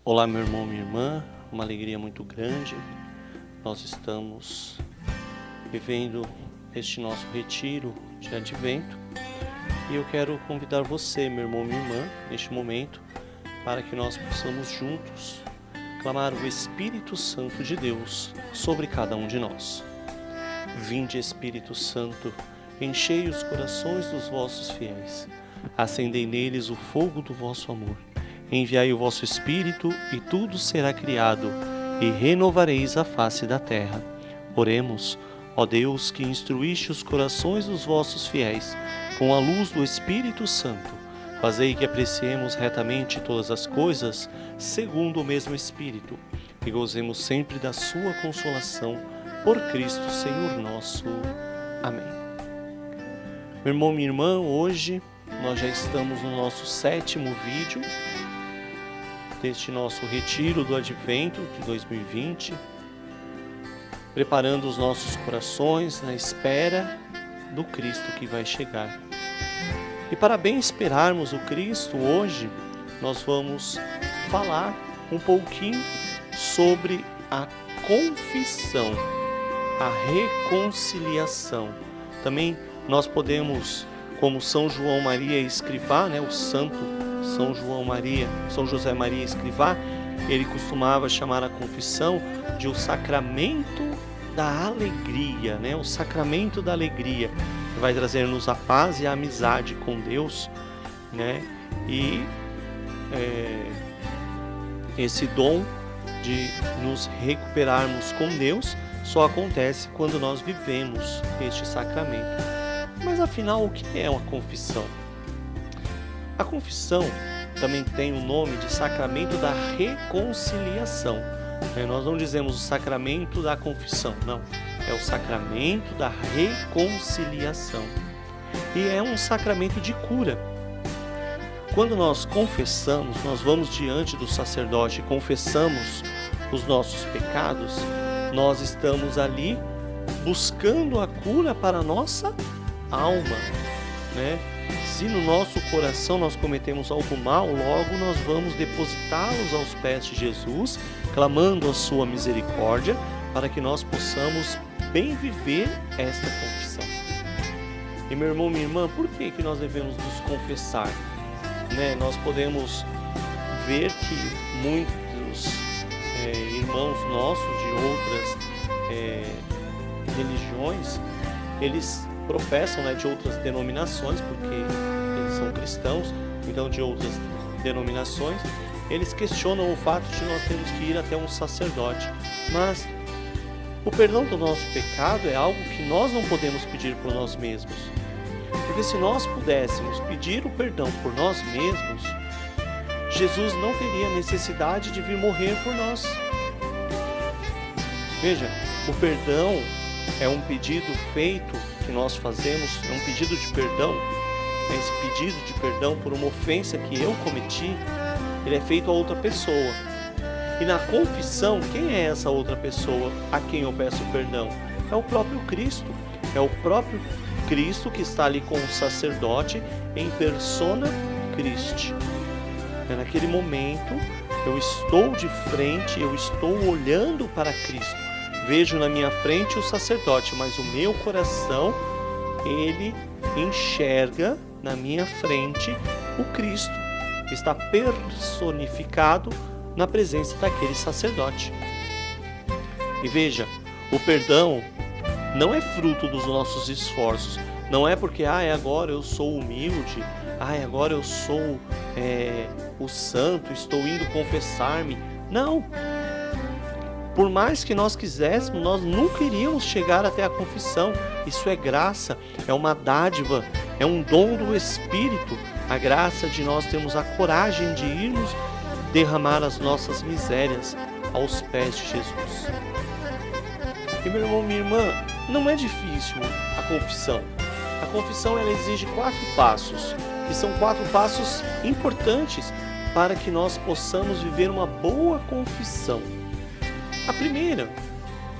Olá, meu irmão, minha irmã, uma alegria muito grande. Nós estamos vivendo este nosso retiro de advento e eu quero convidar você, meu irmão, minha irmã, neste momento, para que nós possamos juntos clamar o Espírito Santo de Deus sobre cada um de nós. Vinde, Espírito Santo, enchei os corações dos vossos fiéis, acendei neles o fogo do vosso amor. Enviai o vosso Espírito e tudo será criado, e renovareis a face da terra. Oremos, ó Deus, que instruíste os corações dos vossos fiéis, com a luz do Espírito Santo. Fazei que apreciemos retamente todas as coisas, segundo o mesmo Espírito, e gozemos sempre da sua consolação, por Cristo Senhor nosso. Amém. Meu irmão, minha irmã, hoje nós já estamos no nosso 7º vídeo deste nosso retiro do Advento de 2020, preparando os nossos corações na espera do Cristo que vai chegar. E para bem esperarmos o Cristo, hoje nós vamos falar um pouquinho sobre a confissão, a reconciliação. Também nós podemos, como São João Maria Escrivá, o santo São José Maria Escrivá, ele costumava chamar a confissão de o sacramento da alegria, o sacramento da alegria, que vai trazer-nos a paz e a amizade com Deus, e esse dom de nos recuperarmos com Deus só acontece quando nós vivemos este sacramento. Mas afinal, o que é uma confissão? A confissão também tem o nome de sacramento da reconciliação. Nós não dizemos o sacramento da confissão, não. É o sacramento da reconciliação. E é um sacramento de cura. Quando nós confessamos, nós vamos diante do sacerdote e confessamos os nossos pecados, nós estamos ali buscando a cura para a nossa alma, Se no nosso coração nós cometemos algo mal, logo nós vamos depositá-los aos pés de Jesus, clamando a sua misericórdia, para que nós possamos bem viver esta confissão. E meu irmão, minha irmã, por que nós devemos nos confessar? Nós podemos ver que muitos irmãos nossos de outras religiões, eles professam de outras denominações, porque eles são cristãos, então de outras denominações, eles questionam o fato de nós termos que ir até um sacerdote. Mas o perdão do nosso pecado é algo que nós não podemos pedir por nós mesmos. Porque se nós pudéssemos pedir o perdão por nós mesmos, Jesus não teria necessidade de vir morrer por nós. Veja, o perdão é um pedido feito que nós fazemos, é um pedido de perdão. Esse pedido de perdão por uma ofensa que eu cometi, ele é feito a outra pessoa. E na confissão, quem é essa outra pessoa a quem eu peço perdão? É o próprio Cristo. É o próprio Cristo que está ali com o sacerdote em persona Christi. Naquele momento, eu estou de frente, eu estou olhando para Cristo. Vejo na minha frente o sacerdote, mas o meu coração, ele enxerga na minha frente o Cristo. Está personificado na presença daquele sacerdote. E veja, o perdão não é fruto dos nossos esforços. Não é porque, agora eu sou humilde, agora eu sou o santo, estou indo confessar-me. Não! Por mais que nós quiséssemos, nós nunca iríamos chegar até a confissão. Isso é graça, é uma dádiva, é um dom do Espírito. A graça de nós termos a coragem de irmos derramar as nossas misérias aos pés de Jesus. E meu irmão, minha irmã, não é difícil a confissão. A confissão ela exige 4 passos, que são 4 passos importantes para que nós possamos viver uma boa confissão. A primeira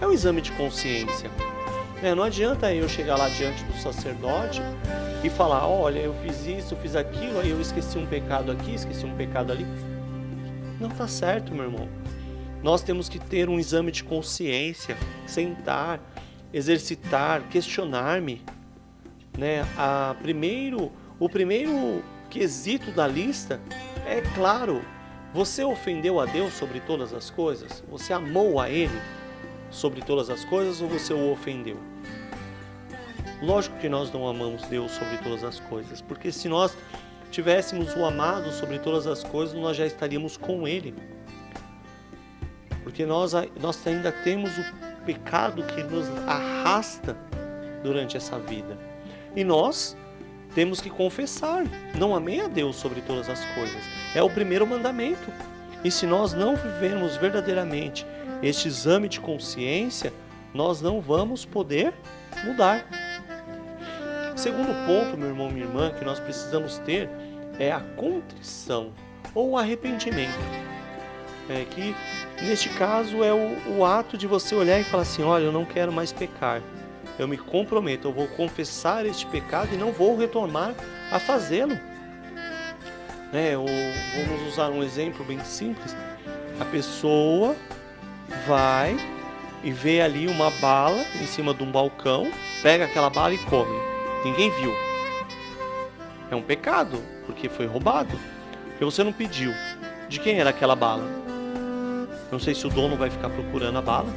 é o exame de consciência. Não adianta eu chegar lá diante do sacerdote e falar, olha, eu fiz isso, eu fiz aquilo, aí eu esqueci um pecado aqui, esqueci um pecado ali. Não está certo, meu irmão. Nós temos que ter um exame de consciência, sentar, exercitar, questionar-me, né? O primeiro quesito da lista é claro, você ofendeu a Deus sobre todas as coisas? Você amou a Ele sobre todas as coisas ou você o ofendeu? Lógico que nós não amamos Deus sobre todas as coisas, porque se nós tivéssemos o amado sobre todas as coisas, nós já estaríamos com Ele. Porque nós ainda temos o pecado que nos arrasta durante essa vida. E nós temos que confessar, não amei a Deus sobre todas as coisas. É o primeiro mandamento. E se nós não vivermos verdadeiramente este exame de consciência, nós não vamos poder mudar. Segundo ponto, meu irmão, minha irmã, que nós precisamos ter é a contrição ou o arrependimento. Que neste caso é o ato de você olhar e falar assim, olha, eu não quero mais pecar. Eu me comprometo, eu vou confessar este pecado e não vou retornar a fazê-lo. Vamos usar um exemplo bem simples. A pessoa vai e vê ali uma bala em cima de um balcão, pega aquela bala e come. Ninguém viu. É um pecado, porque foi roubado. Porque você não pediu. De quem era aquela bala? Não sei se o dono vai ficar procurando a bala,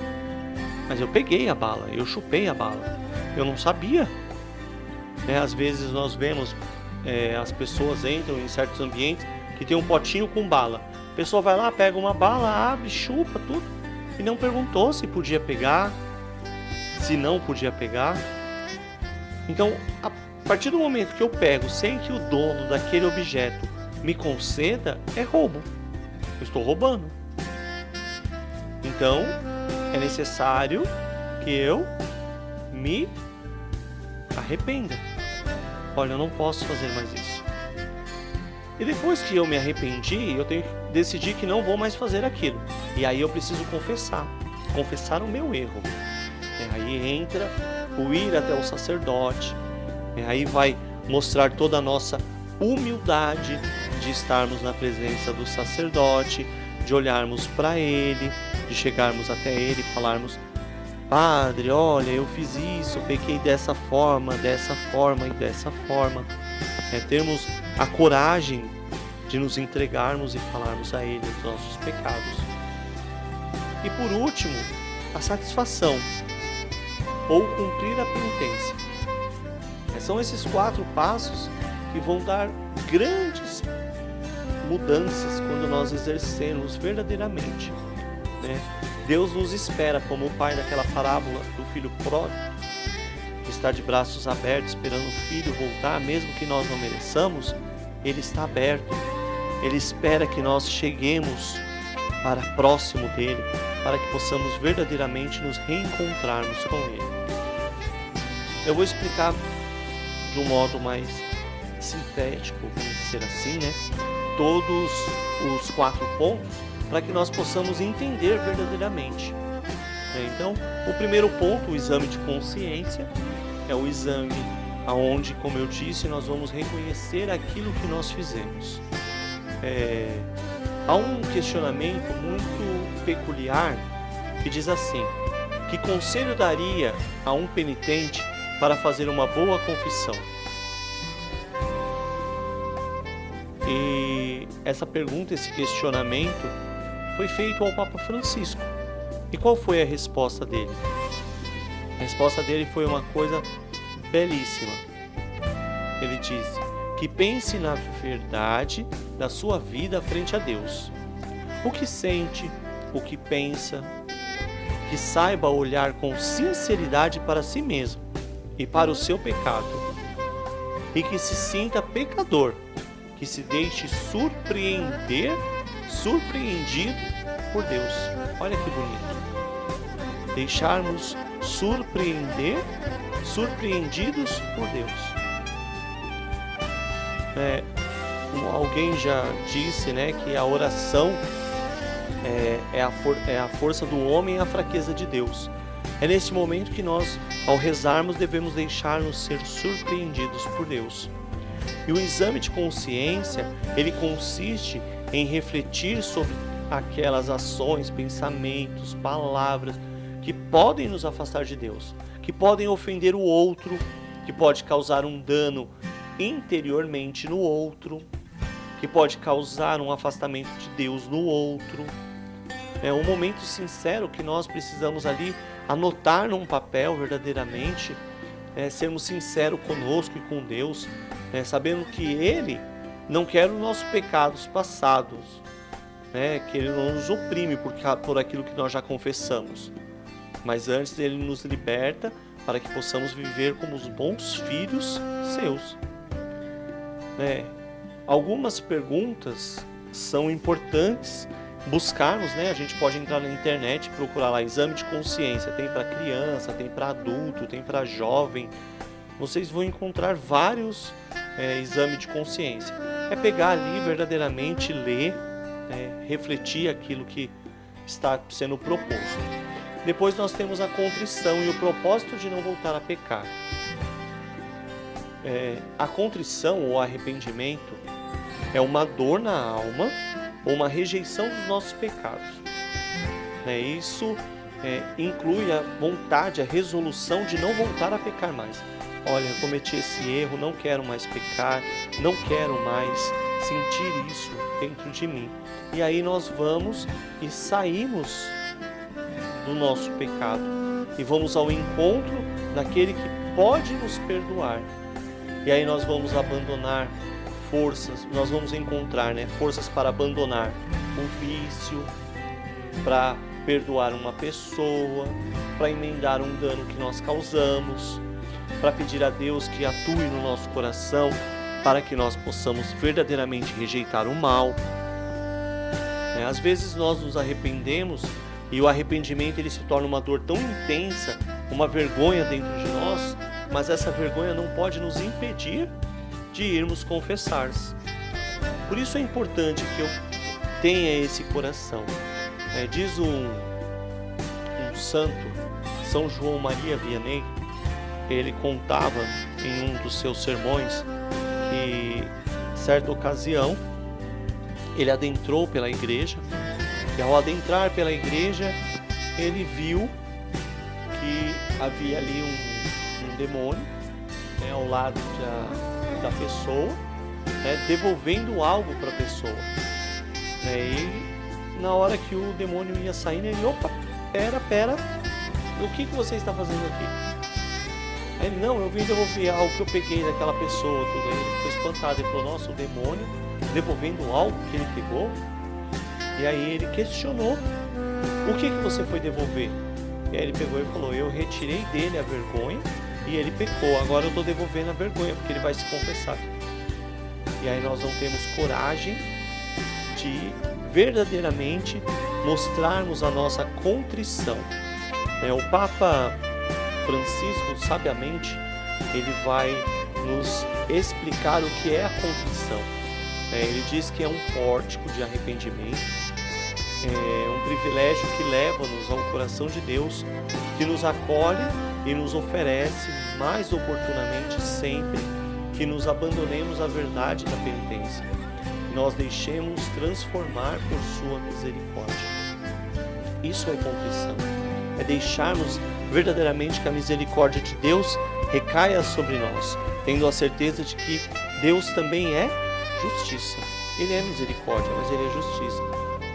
mas eu peguei a bala, eu chupei a bala. Eu não sabia. Às vezes nós vemos, as pessoas entram em certos ambientes que tem um potinho com bala. A pessoa vai lá, pega uma bala, abre, chupa tudo e não perguntou se podia pegar, se não podia pegar. Então, a partir do momento que eu pego sem que o dono daquele objeto me conceda, é roubo. Eu estou roubando. Então, é necessário que eu me arrependa. Olha, eu não posso fazer mais isso. E depois que eu me arrependi, eu tenho que decidir que não vou mais fazer aquilo. E aí eu preciso confessar o meu erro. E aí entra o ir até o sacerdote. E aí vai mostrar toda a nossa humildade de estarmos na presença do sacerdote, de olharmos para ele, de chegarmos até ele e falarmos: Padre, olha, eu fiz isso, pequei dessa forma e dessa forma. Termos a coragem de nos entregarmos e falarmos a Ele os nossos pecados. E por último, a satisfação, ou cumprir a penitência. São esses 4 passos que vão dar grandes mudanças quando nós exercermos verdadeiramente. Deus nos espera, como o pai daquela parábola do filho pródigo, que está de braços abertos esperando o filho voltar, mesmo que nós não mereçamos. Ele está aberto, ele espera que nós cheguemos para próximo dele, para que possamos verdadeiramente nos reencontrarmos com ele. Eu vou explicar de um modo mais sintético, vamos dizer assim, todos os 4 pontos, para que nós possamos entender verdadeiramente. Então, o primeiro ponto, o exame de consciência, é o exame onde, como eu disse, nós vamos reconhecer aquilo que nós fizemos. Há um questionamento muito peculiar que diz assim: que conselho daria a um penitente para fazer uma boa confissão? E essa pergunta, esse questionamento foi feito ao Papa Francisco. E qual foi a resposta dele? A resposta dele foi uma coisa belíssima. Ele disse que pense na verdade da sua vida frente a Deus. O que sente, o que pensa, que saiba olhar com sinceridade para si mesmo e para o seu pecado. E que se sinta pecador, que se deixe surpreendido por Deus. Olha que bonito. Deixarmos surpreendidos por Deus. Alguém já disse, que a oração é a força do homem e a fraqueza de Deus. É nesse momento que nós, ao rezarmos, devemos deixar-nos ser surpreendidos por Deus. E o exame de consciência, ele consiste em refletir sobre aquelas ações, pensamentos, palavras que podem nos afastar de Deus, que podem ofender o outro, que pode causar um dano interiormente no outro, que pode causar um afastamento de Deus no outro. É um momento sincero que nós precisamos ali anotar num papel verdadeiramente, sermos sinceros conosco e com Deus, sabendo que Ele não quer os nossos pecados passados, que Ele não nos oprime por aquilo que nós já confessamos, mas antes Ele nos liberta para que possamos viver como os bons filhos seus. Algumas perguntas são importantes buscarmos, a gente pode entrar na internet e procurar lá exame de consciência, tem para criança, tem para adulto, tem para jovem, vocês vão encontrar vários exames de consciência. É pegar ali verdadeiramente, ler, refletir aquilo que está sendo proposto. Depois nós temos a contrição e o propósito de não voltar a pecar. A contrição ou arrependimento é uma dor na alma ou uma rejeição dos nossos pecados. Isso inclui a vontade, a resolução de não voltar a pecar mais. Olha, cometi esse erro, não quero mais pecar, não quero mais sentir isso dentro de mim. E aí nós vamos e saímos do nosso pecado e vamos ao encontro daquele que pode nos perdoar. E aí nós vamos abandonar forças, nós vamos encontrar forças para abandonar o vício, para perdoar uma pessoa, para emendar um dano que nós causamos, para pedir a Deus que atue no nosso coração, para que nós possamos verdadeiramente rejeitar o mal. Às vezes nós nos arrependemos e o arrependimento ele se torna uma dor tão intensa, uma vergonha dentro de nós, mas essa vergonha não pode nos impedir de irmos confessar. Por isso é importante que eu tenha esse coração. Diz um santo, São João Maria Vianney, ele contava em um dos seus sermões que, certa ocasião, ele adentrou pela igreja e ao adentrar pela igreja, ele viu que havia ali um demônio ao lado da pessoa, devolvendo algo para a pessoa. E na hora que o demônio ia saindo, ele, opa, pera, o que você está fazendo aqui? Aí ele, não, eu vim devolver algo que eu peguei daquela pessoa, tudo. Aí ele ficou espantado, ele falou, nossa, o demônio devolvendo algo que ele pegou? E aí ele questionou, o que você foi devolver? E aí ele pegou e falou, eu retirei dele a vergonha e ele pecou, agora eu estou devolvendo a vergonha, porque ele vai se confessar. E aí nós não temos coragem de verdadeiramente mostrarmos a nossa contrição. O Papa Francisco, sabiamente, ele vai nos explicar o que é a contrição. Ele diz que é um pórtico de arrependimento, um privilégio que leva-nos ao coração de Deus, que nos acolhe e nos oferece mais oportunamente sempre que nos abandonemos à verdade da penitência. Nós deixemos transformar por sua misericórdia. Isso é contrição. É deixarmos verdadeiramente que a misericórdia de Deus recaia sobre nós, tendo a certeza de que Deus também é justiça. Ele é misericórdia, mas Ele é justiça.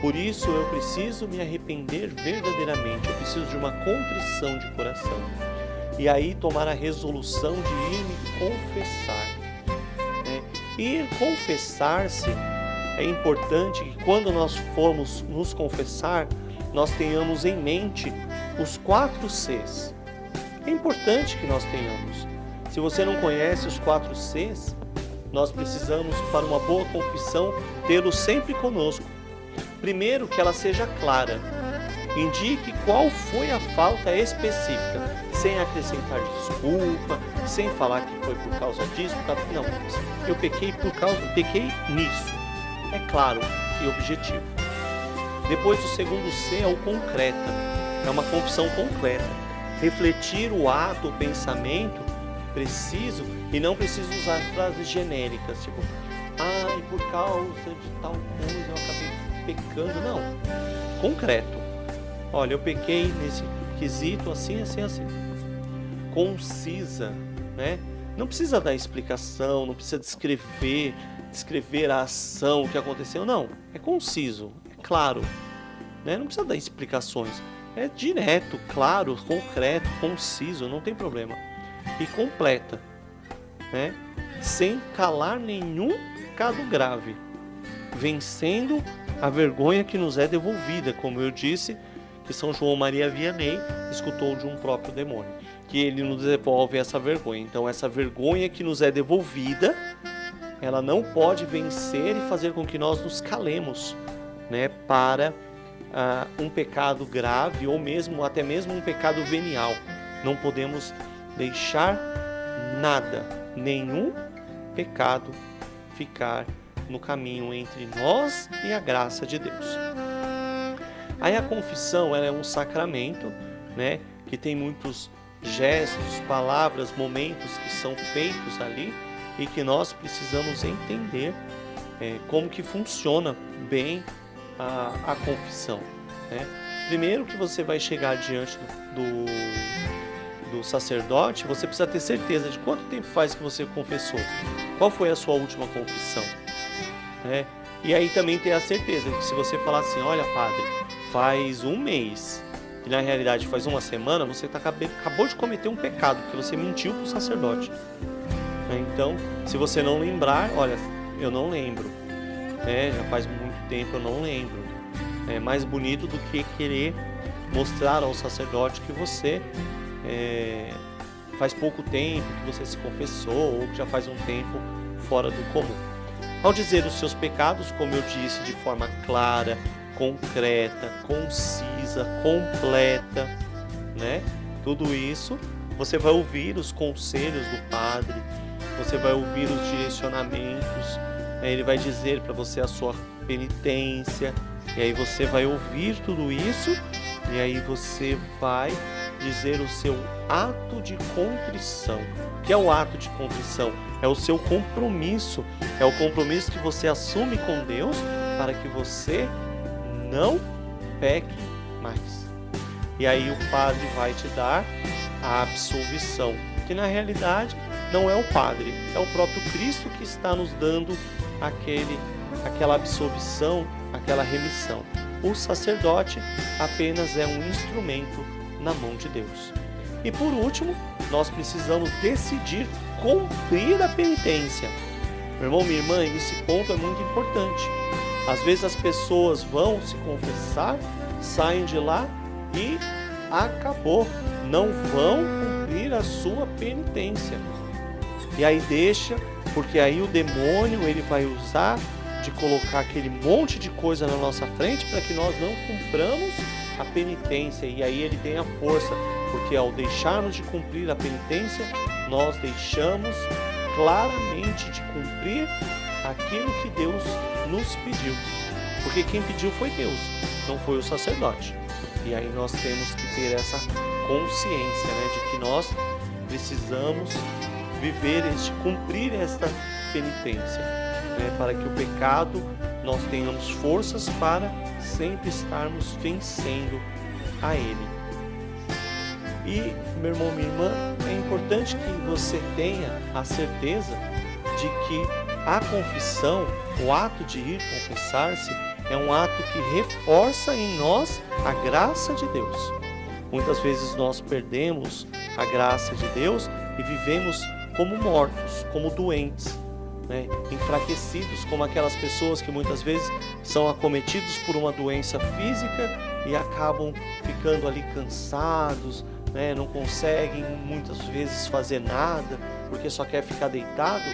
Por isso eu preciso me arrepender verdadeiramente, eu preciso de uma contrição de coração. E aí tomar a resolução de ir me confessar. Ir confessar-se é importante que quando nós formos nos confessar, nós tenhamos em mente os 4 Cs. É importante que nós tenhamos. Se você não conhece os 4 Cs, nós precisamos, para uma boa confissão, tê-los sempre conosco. Primeiro, que ela seja clara. Indique qual foi a falta específica, sem acrescentar desculpa, sem falar que foi por causa disso. Não, eu pequei pequei nisso. É claro e objetivo. Depois, o segundo C é o concreta. É uma confissão completa. Refletir o ato, o pensamento preciso, e não preciso usar frases genéricas, tipo, e por causa de tal coisa eu acabei pecando, não. Concreto. Olha, eu pequei nesse quesito assim, assim, assim. Concisa, né? Não precisa dar explicação, não precisa descrever a ação, o que aconteceu, não. É conciso, é claro, né? Não precisa dar explicações. É direto, claro, concreto, conciso, não tem problema. E completa, né? Sem calar nenhum pecado grave, vencendo a vergonha que nos é devolvida, como eu disse, que São João Maria Vianney escutou de um próprio demônio, que ele nos devolve essa vergonha. Então essa vergonha que nos é devolvida, ela não pode vencer e fazer com que nós nos calemos, né, para um pecado grave ou até mesmo um pecado venial. Não podemos deixar nada, nenhum pecado ficar no caminho entre nós e a graça de Deus. Aí a confissão, ela é um sacramento, né, que tem muitos gestos, palavras, momentos que são feitos ali e que nós precisamos entender como que funciona bem a confissão, né? Primeiro que você vai chegar diante do sacerdote, você precisa ter certeza de quanto tempo faz que você confessou, qual foi a sua última confissão, né? E aí também ter a certeza de que se você falar assim, olha padre, faz um mês, que na realidade faz uma semana, você acabou de cometer um pecado, porque você mentiu para o sacerdote. Então, se você não lembrar, olha, eu não lembro, já faz muito tempo, eu não lembro. É mais bonito do que querer mostrar ao sacerdote que você faz pouco tempo que você se confessou ou que já faz um tempo fora do comum. Ao dizer os seus pecados, como eu disse, de forma clara, concreta, concisa, completa, né? Tudo isso, você vai ouvir os conselhos do padre, você vai ouvir os direcionamentos, né? Ele vai dizer para você a sua penitência, e aí você vai ouvir tudo isso, e aí você vai dizer o seu ato de contrição. O que é o ato de contrição? É o seu compromisso, é o compromisso que você assume com Deus para que você não peque mais. E aí o padre vai te dar a absolvição, que na realidade não é o padre, é o próprio Cristo que está nos dando aquela absolvição, aquela remissão. O sacerdote apenas é um instrumento na mão de Deus. E por último, nós precisamos decidir cumprir a penitência. Meu irmão, minha irmã, esse ponto é muito importante. Às vezes as pessoas vão se confessar, saem de lá e acabou. Não vão cumprir a sua penitência. E aí deixa, porque aí o demônio ele vai usar de colocar aquele monte de coisa na nossa frente para que nós não cumpramos a penitência. E aí ele tem a força, porque ao deixarmos de cumprir a penitência, nós deixamos claramente de cumprir aquilo que Deus nos pediu. Porque quem pediu foi Deus, não foi o sacerdote. E aí nós temos que ter essa consciência, né, de que nós precisamos cumprir esta penitência, né, para que o pecado nós tenhamos forças para sempre estarmos vencendo a ele. E, meu irmão, minha irmã, é importante que você tenha a certeza de que a confissão, o ato de ir confessar-se, é um ato que reforça em nós a graça de Deus. Muitas vezes nós perdemos a graça de Deus e vivemos como mortos, como doentes, né? Enfraquecidos, como aquelas pessoas que muitas vezes são acometidos por uma doença física e acabam ficando ali cansados, né? Não conseguem muitas vezes fazer nada porque só quer ficar deitado.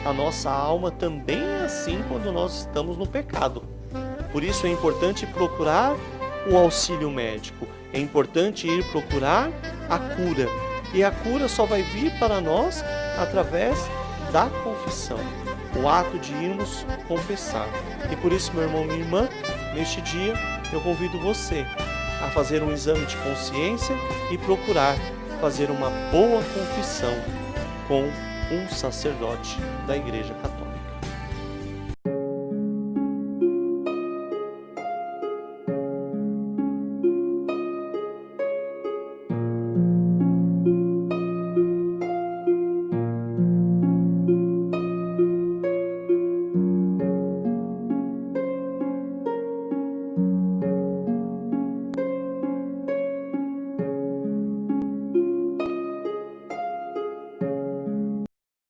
A nossa alma também é assim quando nós estamos no pecado. Por isso é importante procurar o auxílio médico, é importante ir procurar a cura. E a cura só vai vir para nós através da confissão, o ato de irmos confessar. E por isso, meu irmão, minha irmã, neste dia eu convido você a fazer um exame de consciência e procurar fazer uma boa confissão com um sacerdote da Igreja Católica.